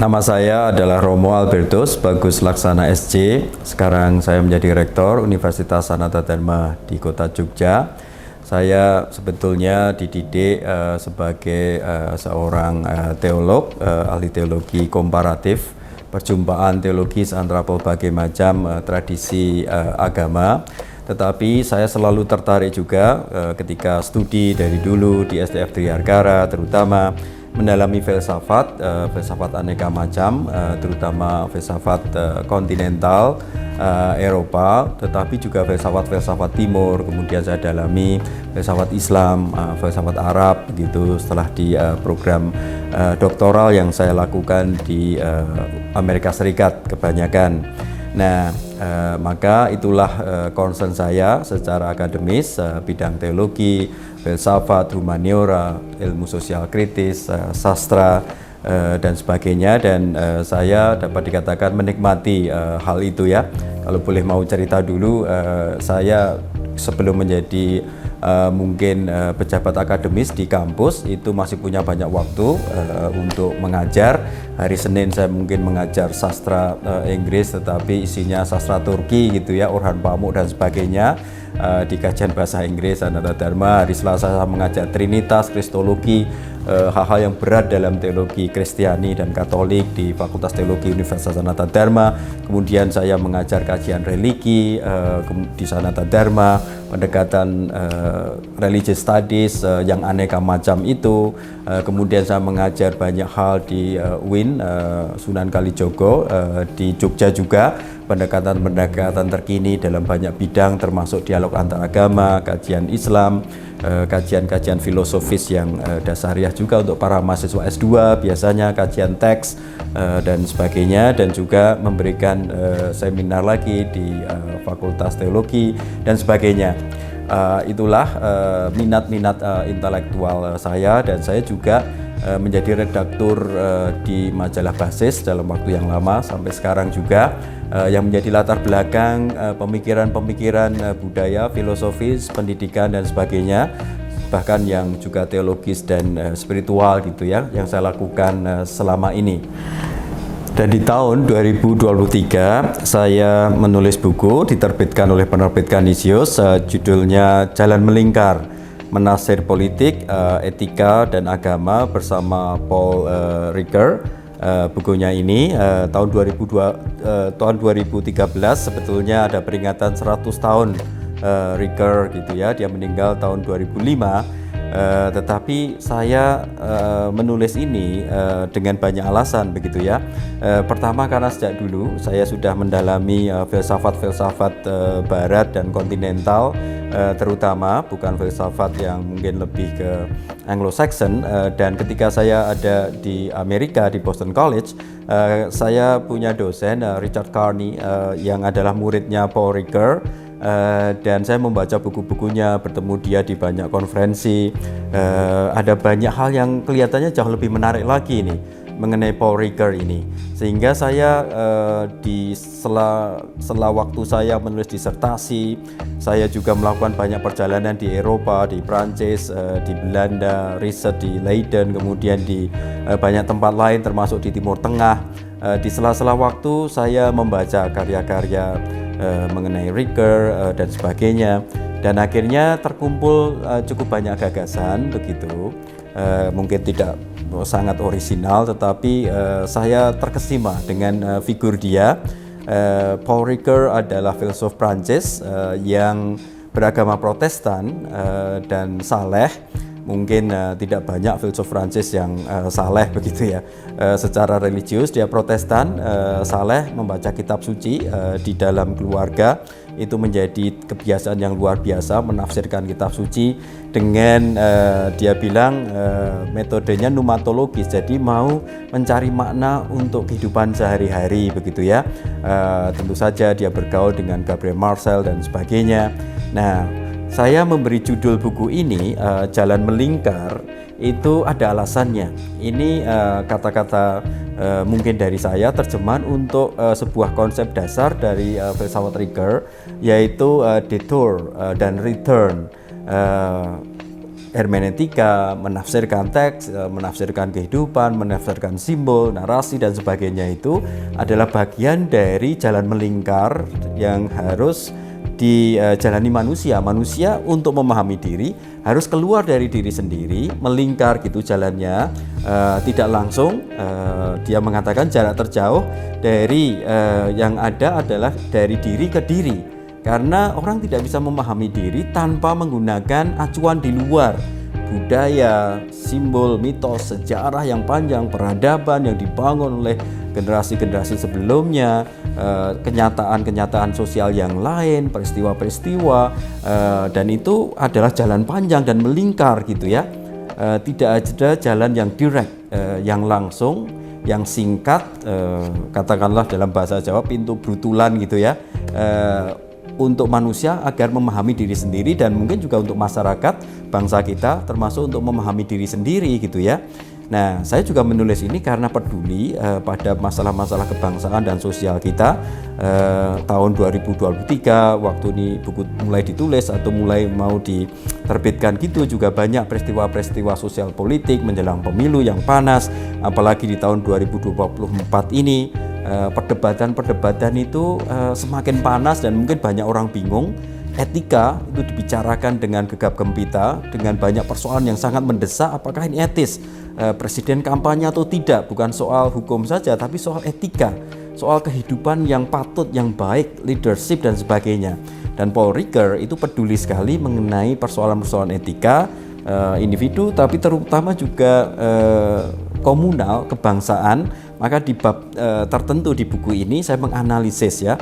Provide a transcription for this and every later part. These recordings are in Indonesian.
Nama saya adalah Romo Albertus Bagus Laksana SC. Sekarang saya menjadi Rektor Universitas Sanata Dharma di Kota Jogja. Saya sebetulnya dididik sebagai seorang teolog, ahli teologi komparatif, perjumpaan teologis antara berbagai macam tradisi agama. Tetapi saya selalu tertarik juga ketika studi dari dulu di STF Triharkara, terutama mendalami filsafat aneka macam, terutama filsafat kontinental Eropa, tetapi juga filsafat Timur. Kemudian saya dalami filsafat Islam, filsafat Arab, begitu setelah di program doktoral yang saya lakukan di Amerika Serikat kebanyakan. Nah, maka itulah concern saya secara akademis, bidang teologi, filsafat, humaniora, ilmu sosial kritis, sastra, dan sebagainya. Dan saya dapat dikatakan menikmati hal itu ya. Kalau boleh mau cerita dulu, saya sebelum menjadi mungkin pejabat akademis di kampus itu masih punya banyak waktu untuk mengajar. Hari Senin saya mungkin mengajar sastra Inggris, tetapi isinya sastra Turki gitu ya, Orhan Pamuk dan sebagainya di kajian bahasa Inggris Sanata Dharma. Hari Selasa saya mengajar Trinitas, Kristologi, hal-hal yang berat dalam teologi Kristiani dan Katolik di Fakultas Teologi Universitas Sanata Dharma. Kemudian saya mengajar kajian religi di Sanata Dharma, pendekatan religious studies yang aneka macam itu. Kemudian saya mengajar banyak hal di UIN, Sunan Kalijogo, di Jogja juga, pendekatan terkini dalam banyak bidang termasuk dialog antaragama, kajian Islam, kajian-kajian filosofis yang dasariah juga untuk para mahasiswa S2, biasanya kajian teks dan sebagainya, dan juga memberikan seminar lagi di Fakultas Teologi dan sebagainya. Itulah minat-minat intelektual saya, dan saya juga menjadi redaktur di majalah Basis dalam waktu yang lama sampai sekarang juga, yang menjadi latar belakang pemikiran-pemikiran budaya, filosofis, pendidikan dan sebagainya, bahkan yang juga teologis dan spiritual gitu ya, yang saya lakukan selama ini. Dan di tahun 2023 saya menulis buku diterbitkan oleh penerbit Canisius, judulnya Jalan Melingkar, Menafsir Politik, Etika dan Agama bersama Paul Ricoeur. Bukunya ini tahun 2013 sebetulnya ada peringatan 100 tahun Ricoeur gitu ya, dia meninggal tahun 2005. Tetapi saya menulis ini dengan banyak alasan begitu ya. Pertama karena sejak dulu saya sudah mendalami filsafat barat dan kontinental, terutama bukan filsafat yang mungkin lebih ke Anglo-Saxon, dan ketika saya ada di Amerika di Boston College, saya punya dosen Richard Carney yang adalah muridnya Paul Ricoeur. Dan saya membaca buku-bukunya, bertemu dia di banyak konferensi. Ada banyak hal yang kelihatannya jauh lebih menarik lagi nih mengenai Paul Ricoeur ini, sehingga saya di sela waktu saya menulis disertasi, saya juga melakukan banyak perjalanan di Eropa, di Prancis, di Belanda, riset di Leiden, kemudian di banyak tempat lain termasuk di Timur Tengah. Di sela-sela waktu saya membaca karya-karya mengenai Ricoeur dan sebagainya, dan akhirnya terkumpul cukup banyak gagasan begitu, mungkin tidak sangat orisinal, tetapi saya terkesima dengan figur dia. Paul Ricoeur adalah filsuf Prancis yang beragama Protestan dan saleh. Mungkin tidak banyak filsuf Prancis yang saleh begitu ya. Secara religius dia Protestan, saleh, membaca kitab suci di dalam keluarga. Itu menjadi kebiasaan yang luar biasa, menafsirkan kitab suci dengan dia bilang metodenya pneumatologis, jadi mau mencari makna untuk kehidupan sehari-hari begitu ya. Tentu saja dia bergaul dengan Gabriel Marcel dan sebagainya. Nah, saya memberi judul buku ini Jalan Melingkar itu ada alasannya. Ini kata-kata mungkin dari saya terjemahan untuk sebuah konsep dasar dari filsafat Ricoeur, yaitu detour dan return. hermeneutika, menafsirkan teks, menafsirkan kehidupan, menafsirkan simbol, narasi dan sebagainya itu adalah bagian dari jalan melingkar yang harus dijalani manusia. Manusia untuk memahami diri harus keluar dari diri sendiri, melingkar gitu jalannya, tidak langsung. Dia mengatakan jarak terjauh dari yang ada adalah dari diri ke diri. Karena orang tidak bisa memahami diri tanpa menggunakan acuan di luar, budaya, simbol, mitos, sejarah yang panjang, peradaban yang dibangun oleh generasi-generasi sebelumnya, kenyataan-kenyataan sosial yang lain, peristiwa-peristiwa, dan itu adalah jalan panjang dan melingkar gitu ya. Tidak ada jalan yang direct, yang langsung, yang singkat, katakanlah dalam bahasa Jawa pintu brutulan gitu ya, untuk manusia agar memahami diri sendiri dan mungkin juga untuk masyarakat bangsa kita termasuk untuk memahami diri sendiri gitu ya. Nah, saya juga menulis ini karena peduli pada masalah-masalah kebangsaan dan sosial kita. Tahun 2023 waktu ini buku mulai ditulis atau mulai mau diterbitkan gitu, juga banyak peristiwa-peristiwa sosial politik menjelang pemilu yang panas, apalagi di tahun 2024 ini. Perdebatan itu semakin panas dan mungkin banyak orang bingung. Etika itu dibicarakan dengan gegap gempita, dengan banyak persoalan yang sangat mendesak. Apakah ini etis? Presiden kampanye atau tidak? Bukan soal hukum saja, tapi soal etika, soal kehidupan yang patut, yang baik, leadership dan sebagainya. Dan Paul Ricoeur itu peduli sekali mengenai persoalan-persoalan etika individu, tapi terutama juga komunal, kebangsaan. Maka di bab tertentu di buku ini saya menganalisis ya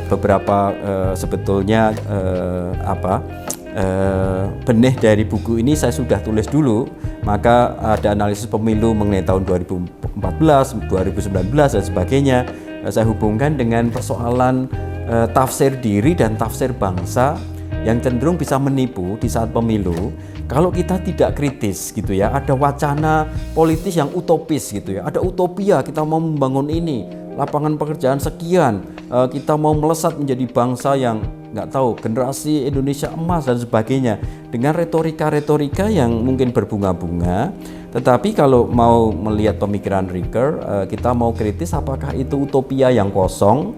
beberapa sebetulnya benih dari buku ini saya sudah tulis dulu. Maka ada analisis pemilu mengenai tahun 2014, 2019 dan sebagainya. Saya hubungkan dengan persoalan tafsir diri dan tafsir bangsa yang cenderung bisa menipu di saat pemilu kalau kita tidak kritis gitu ya. Ada wacana politis yang utopis gitu ya, ada utopia, kita mau membangun ini, lapangan pekerjaan sekian, kita mau melesat menjadi bangsa yang nggak tahu, generasi Indonesia emas dan sebagainya, dengan retorika-retorika yang mungkin berbunga-bunga. Tetapi kalau mau melihat pemikiran Ricoeur, kita mau kritis apakah itu utopia yang kosong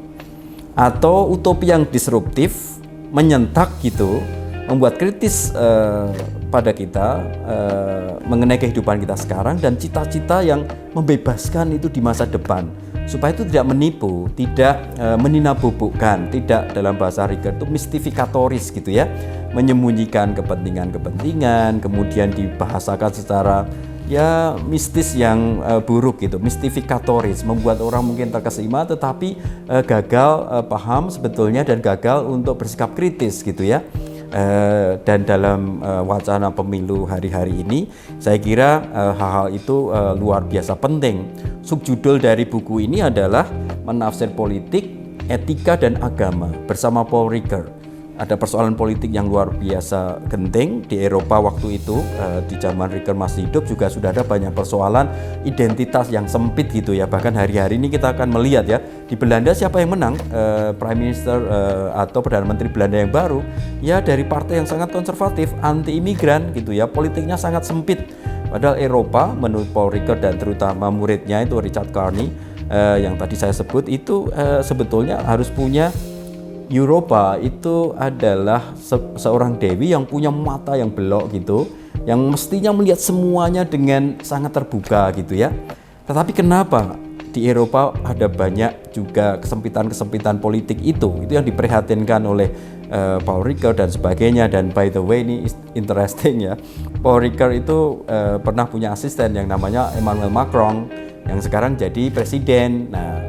atau utopia yang disruptif, menyentak gitu, membuat kritis pada kita mengenai kehidupan kita sekarang dan cita-cita yang membebaskan itu di masa depan, supaya itu tidak menipu, tidak meninabubukkan, tidak, dalam bahasa Ricoeur itu mystifikatoris gitu ya, menyembunyikan kepentingan-kepentingan, kemudian dibahasakan secara ya mistis yang buruk gitu, mystifikatoris, membuat orang mungkin terkesima tetapi gagal paham sebetulnya dan gagal untuk bersikap kritis gitu ya. Dan dalam wacana pemilu hari-hari ini saya kira hal-hal itu luar biasa penting. Subjudul dari buku ini adalah Menafsir Politik, Etika dan Agama bersama Paul Ricoeur. Ada persoalan politik yang luar biasa genting di Eropa waktu itu, di zaman Ricoeur masih hidup juga sudah ada banyak persoalan identitas yang sempit gitu ya. Bahkan hari-hari ini kita akan melihat ya, di Belanda siapa yang menang, Prime Minister atau Perdana Menteri Belanda yang baru, ya dari partai yang sangat konservatif, anti imigran gitu ya, politiknya sangat sempit. Padahal Eropa menurut Paul Ricoeur dan terutama muridnya itu Richard Carney yang tadi saya sebut itu sebetulnya harus punya, Eropa itu adalah seorang dewi yang punya mata yang belok gitu, yang mestinya melihat semuanya dengan sangat terbuka gitu ya. Tetapi kenapa di Eropa ada banyak juga kesempitan-kesempitan politik itu yang diprihatinkan oleh Paul Ricoeur dan sebagainya. Dan by the way ini interesting ya, Paul Ricoeur itu pernah punya asisten yang namanya Emmanuel Macron yang sekarang jadi presiden. Nah,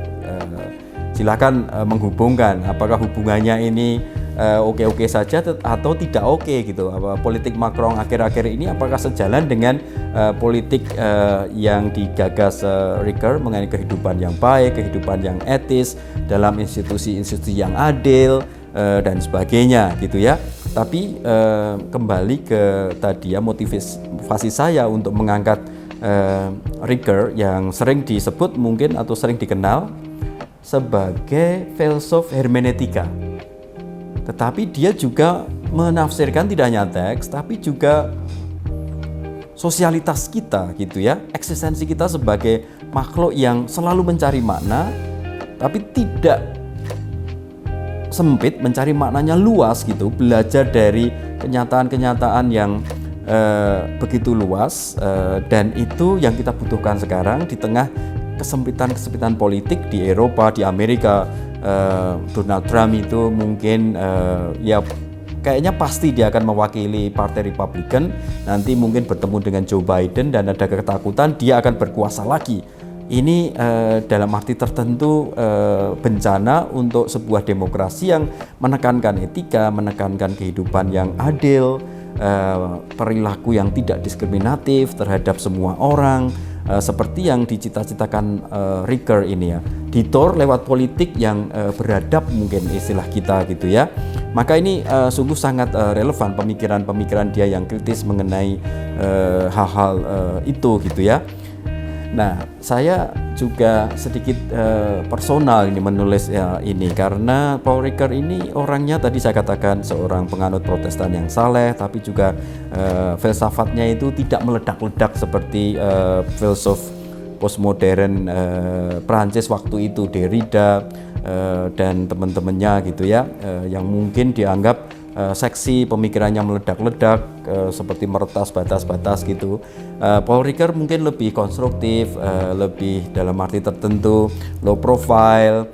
silakan menghubungkan apakah hubungannya ini oke-oke saja atau tidak oke gitu. Politik Macron akhir-akhir ini apakah sejalan dengan politik yang digagas Ricoeur mengenai kehidupan yang baik, kehidupan yang etis dalam institusi-institusi yang adil dan sebagainya gitu ya. Tapi kembali ke tadi ya, motivasi saya untuk mengangkat Ricoeur yang sering disebut mungkin atau sering dikenal sebagai filsuf hermeneutika, tetapi dia juga menafsirkan tidak hanya teks tapi juga sosialitas kita gitu ya, eksistensi kita sebagai makhluk yang selalu mencari makna tapi tidak sempit, mencari maknanya luas gitu, belajar dari kenyataan-kenyataan yang begitu luas, dan itu yang kita butuhkan sekarang di tengah kesempitan-kesempitan politik di Eropa, di Amerika. Donald Trump itu mungkin ya kayaknya pasti dia akan mewakili Partai Republikan, nanti mungkin bertemu dengan Joe Biden dan ada ketakutan dia akan berkuasa lagi. Ini dalam arti tertentu bencana untuk sebuah demokrasi yang menekankan etika, menekankan kehidupan yang adil, perilaku yang tidak diskriminatif terhadap semua orang, seperti yang dicita-citakan Ricker ini ya, ditor lewat politik yang beradab mungkin istilah kita gitu ya. Maka ini sungguh sangat relevan pemikiran-pemikiran dia yang kritis mengenai hal-hal itu gitu ya. Nah, saya juga sedikit personal ini menulis ini karena Paul Ricoeur ini orangnya tadi saya katakan seorang penganut Protestan yang saleh, tapi juga filsafatnya itu tidak meledak-ledak seperti filsuf postmodern Prancis waktu itu, Derrida dan teman-temannya gitu ya, yang mungkin dianggap seksi, pemikirannya meledak-ledak, seperti meretas batas-batas gitu. Paul Ricoeur mungkin lebih konstruktif, lebih dalam arti tertentu low profile.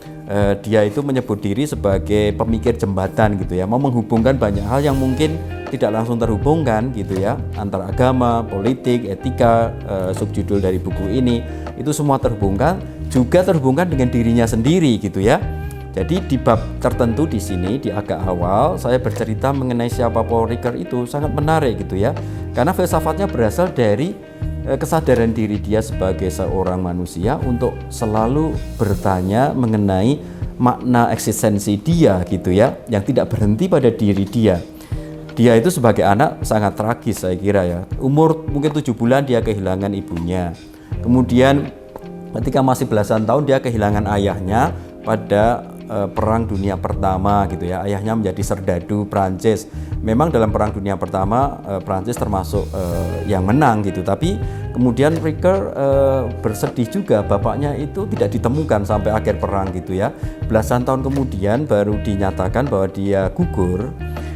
Dia itu menyebut diri sebagai pemikir jembatan gitu ya, mau menghubungkan banyak hal yang mungkin tidak langsung terhubungkan gitu ya, antara agama, politik, etika. Subjudul dari buku ini itu semua terhubungkan, juga terhubungkan dengan dirinya sendiri gitu ya. Jadi di bab tertentu di sini di agak awal saya bercerita mengenai siapa Paul Ricoeur itu sangat menarik gitu ya. Karena filsafatnya berasal dari kesadaran diri dia sebagai seorang manusia untuk selalu bertanya mengenai makna eksistensi dia gitu ya, yang tidak berhenti pada diri dia. Dia itu sebagai anak sangat tragis saya kira ya. Umur mungkin 7 bulan dia kehilangan ibunya. Kemudian ketika masih belasan tahun dia kehilangan ayahnya pada Perang Dunia Pertama gitu ya. Ayahnya menjadi serdadu Prancis. Memang dalam Perang Dunia Pertama Prancis termasuk yang menang gitu. Tapi kemudian Ricoeur bersedih juga bapaknya itu tidak ditemukan sampai akhir perang gitu ya. Belasan tahun kemudian baru dinyatakan bahwa dia gugur.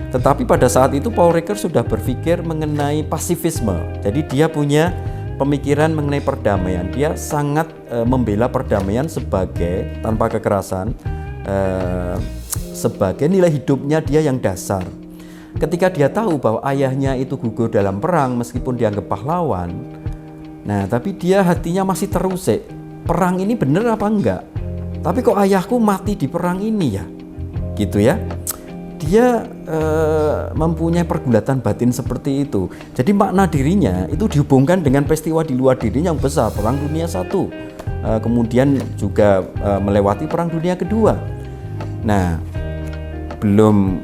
Tetapi pada saat itu Paul Ricoeur sudah berpikir mengenai pasifisme. Jadi dia punya pemikiran mengenai perdamaian. Dia sangat membela perdamaian sebagai tanpa kekerasan, sebagai nilai hidupnya dia yang dasar. Ketika dia tahu bahwa ayahnya itu gugur dalam perang meskipun dianggap pahlawan, nah tapi dia hatinya masih terusik. Perang ini benar apa enggak? Tapi kok ayahku mati di perang ini ya? Gitu ya. Dia mempunyai pergulatan batin seperti itu. Jadi makna dirinya itu dihubungkan dengan peristiwa di luar dirinya yang besar, Perang Dunia I, kemudian juga melewati Perang Dunia Kedua. Nah, belum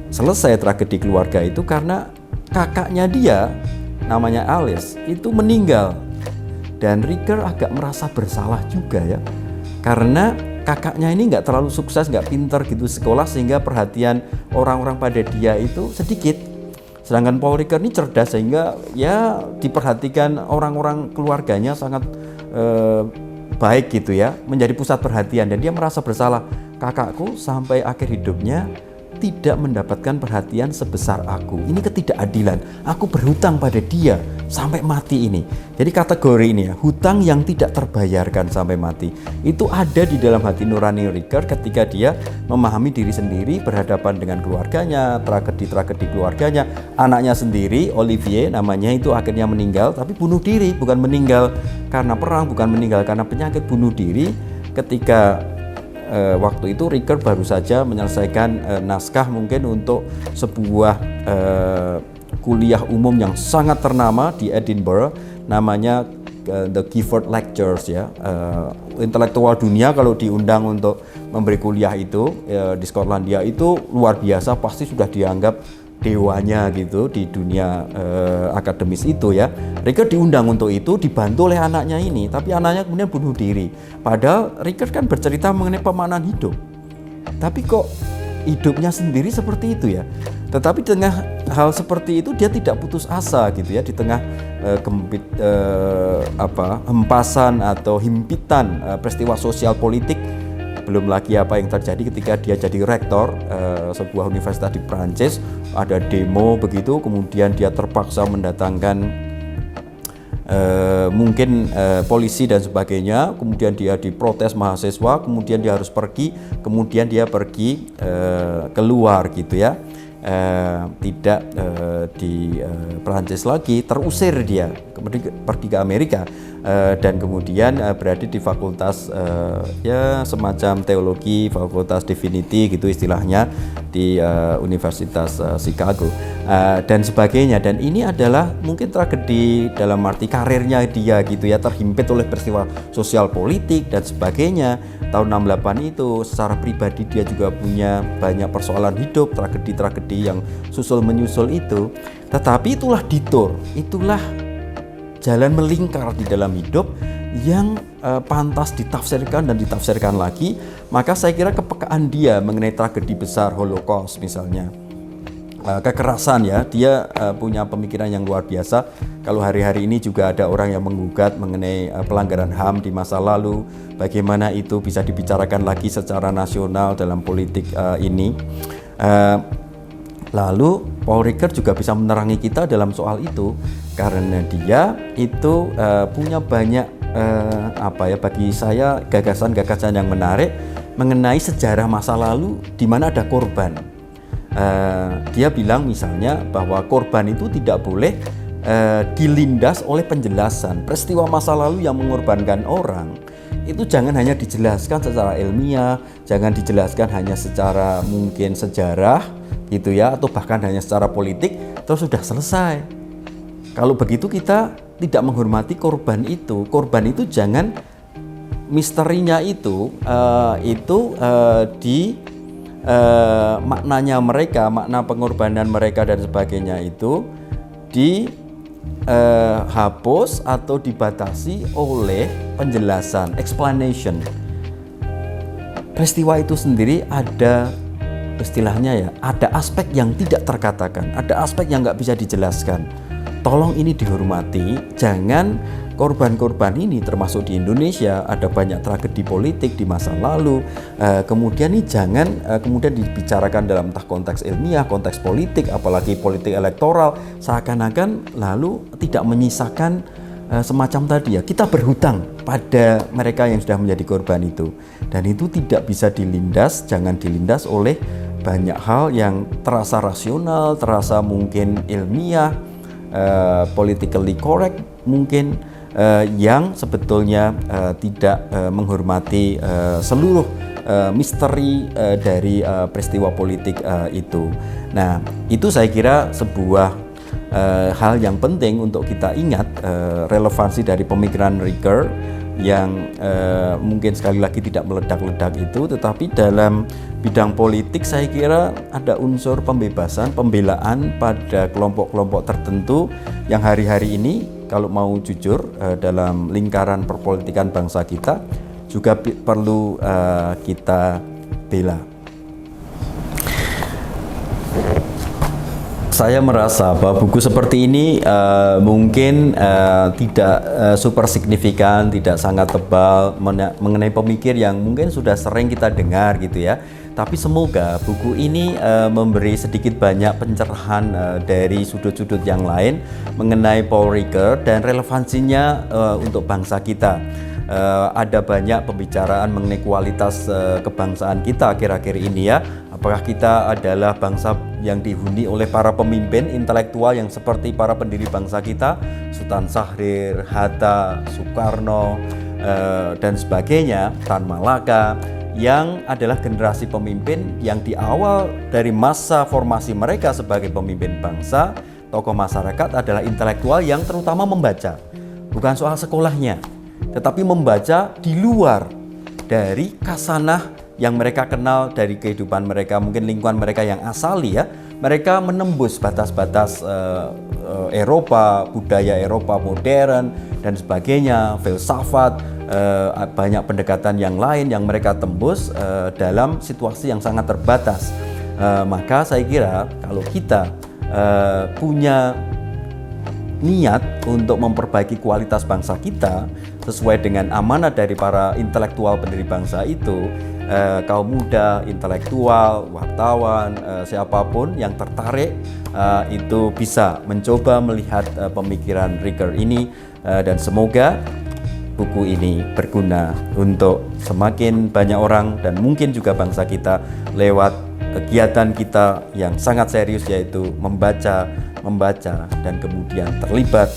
selesai tragedi keluarga itu karena kakaknya dia, namanya Alice, itu meninggal. Dan Ricoeur agak merasa bersalah juga ya, karena kakaknya ini nggak terlalu sukses, nggak pintar gitu sekolah, sehingga perhatian orang-orang pada dia itu sedikit. Sedangkan Paul Ricoeur ini cerdas sehingga ya diperhatikan orang-orang keluarganya sangat baik gitu ya, menjadi pusat perhatian. Dan dia merasa bersalah, kakakku sampai akhir hidupnya tidak mendapatkan perhatian sebesar aku. Ini ketidakadilan. Aku berhutang pada dia sampai mati ini. Jadi kategori ini ya, hutang yang tidak terbayarkan sampai mati, itu ada di dalam hati nurani Ricoeur ketika dia memahami diri sendiri berhadapan dengan keluarganya, tragedi-tragedi keluarganya. Anaknya sendiri, Olivier namanya, itu akhirnya meninggal, tapi bunuh diri, bukan meninggal karena perang, bukan meninggal karena penyakit, bunuh diri ketika waktu itu Ricoeur baru saja menyelesaikan naskah mungkin untuk sebuah kuliah umum yang sangat ternama di Edinburgh, namanya The Gifford Lectures ya. Intelektual dunia kalau diundang untuk memberi kuliah itu di Skotlandia itu luar biasa, pasti sudah dianggap dewanya gitu di dunia akademis itu ya. Ricoeur diundang untuk itu, dibantu oleh anaknya ini, tapi anaknya kemudian bunuh diri. Padahal Ricoeur kan bercerita mengenai pemaknaan hidup. Tapi kok hidupnya sendiri seperti itu ya. Tetapi di tengah hal seperti itu dia tidak putus asa gitu ya, di tengah hempasan atau himpitan peristiwa sosial politik, belum lagi apa yang terjadi ketika dia jadi rektor sebuah universitas di Prancis, ada demo begitu, kemudian dia terpaksa mendatangkan mungkin polisi dan sebagainya, kemudian dia diprotes mahasiswa, kemudian dia harus pergi, kemudian dia pergi keluar gitu ya, tidak di Perancis lagi, terusir dia pergi ke Amerika, dan kemudian berada di fakultas ya semacam teologi, fakultas divinity gitu istilahnya di Universitas Chicago dan sebagainya. Dan ini adalah mungkin tragedi dalam arti karirnya dia gitu ya, terhimpit oleh peristiwa sosial politik dan sebagainya. Tahun 68 itu secara pribadi dia juga punya banyak persoalan hidup, tragedi-tragedi yang susul menyusul itu. Tetapi itulah detour, itulah jalan melingkar di dalam hidup yang pantas ditafsirkan dan ditafsirkan lagi. Maka saya kira kepekaan dia mengenai tragedi besar Holocaust misalnya, kekerasan ya, dia punya pemikiran yang luar biasa. Kalau hari-hari ini juga ada orang yang menggugat mengenai pelanggaran HAM di masa lalu, bagaimana itu bisa dibicarakan lagi secara nasional dalam politik ini. Lalu Paul Ricoeur juga bisa menerangi kita dalam soal itu, karena dia itu punya banyak bagi saya gagasan-gagasan yang menarik mengenai sejarah masa lalu di mana ada korban. Dia bilang misalnya bahwa korban itu tidak boleh dilindas oleh penjelasan. Peristiwa masa lalu yang mengorbankan orang itu jangan hanya dijelaskan secara ilmiah, jangan dijelaskan hanya secara mungkin sejarah gitu ya, atau bahkan hanya secara politik terus sudah selesai. Kalau begitu kita tidak menghormati korban itu. Korban itu jangan misterinya itu maknanya mereka, makna pengorbanan mereka dan sebagainya itu dihapus atau dibatasi oleh penjelasan, explanation. Peristiwa itu sendiri ada istilahnya ya, ada aspek yang tidak terkatakan, ada aspek yang nggak bisa dijelaskan. Tolong ini dihormati, jangan korban-korban ini, termasuk di Indonesia ada banyak tragedi politik di masa lalu, kemudian ini jangan kemudian dibicarakan dalam konteks ilmiah, konteks politik, apalagi politik elektoral, seakan-akan lalu tidak menyisakan semacam tadi ya, kita berhutang pada mereka yang sudah menjadi korban itu, dan itu tidak bisa dilindas, jangan dilindas oleh banyak hal yang terasa rasional, terasa mungkin ilmiah, politically correct mungkin, yang sebetulnya tidak menghormati seluruh misteri dari peristiwa politik itu. Nah, itu saya kira sebuah hal yang penting untuk kita ingat, relevansi dari pemikiran Ricoeur yang mungkin sekali lagi tidak meledak-ledak itu, tetapi dalam bidang politik saya kira ada unsur pembebasan, pembelaan pada kelompok-kelompok tertentu yang hari-hari ini kalau mau jujur dalam lingkaran perpolitikan bangsa kita juga perlu kita bela. Saya merasa bahwa buku seperti ini mungkin tidak super signifikan, tidak sangat tebal mengenai pemikir yang mungkin sudah sering kita dengar gitu ya. Tapi semoga buku ini memberi sedikit banyak pencerahan dari sudut-sudut yang lain mengenai Paul Ricoeur dan relevansinya untuk bangsa kita. Ada banyak pembicaraan mengenai kualitas kebangsaan kita akhir-akhir ini ya. Apakah kita adalah bangsa yang dihuni oleh para pemimpin intelektual yang seperti para pendiri bangsa kita, Sultan Syahrir, Hatta, Soekarno, dan sebagainya, Tan Malaka, yang adalah generasi pemimpin yang di awal dari masa formasi mereka sebagai pemimpin bangsa, tokoh masyarakat adalah intelektual yang terutama membaca, bukan soal sekolahnya, tetapi membaca di luar dari kasanah yang mereka kenal dari kehidupan mereka, mungkin lingkungan mereka yang asali ya. Mereka menembus batas-batas Eropa, budaya Eropa modern dan sebagainya, filsafat, banyak pendekatan yang lain yang mereka tembus dalam situasi yang sangat terbatas. Maka saya kira kalau kita punya niat untuk memperbaiki kualitas bangsa kita sesuai dengan amanat dari para intelektual pendiri bangsa itu, kaum muda, intelektual, wartawan, siapapun yang tertarik itu bisa mencoba melihat pemikiran Ricoeur ini, dan semoga buku ini berguna untuk semakin banyak orang dan mungkin juga bangsa kita lewat kegiatan kita yang sangat serius, yaitu membaca dan kemudian terlibat.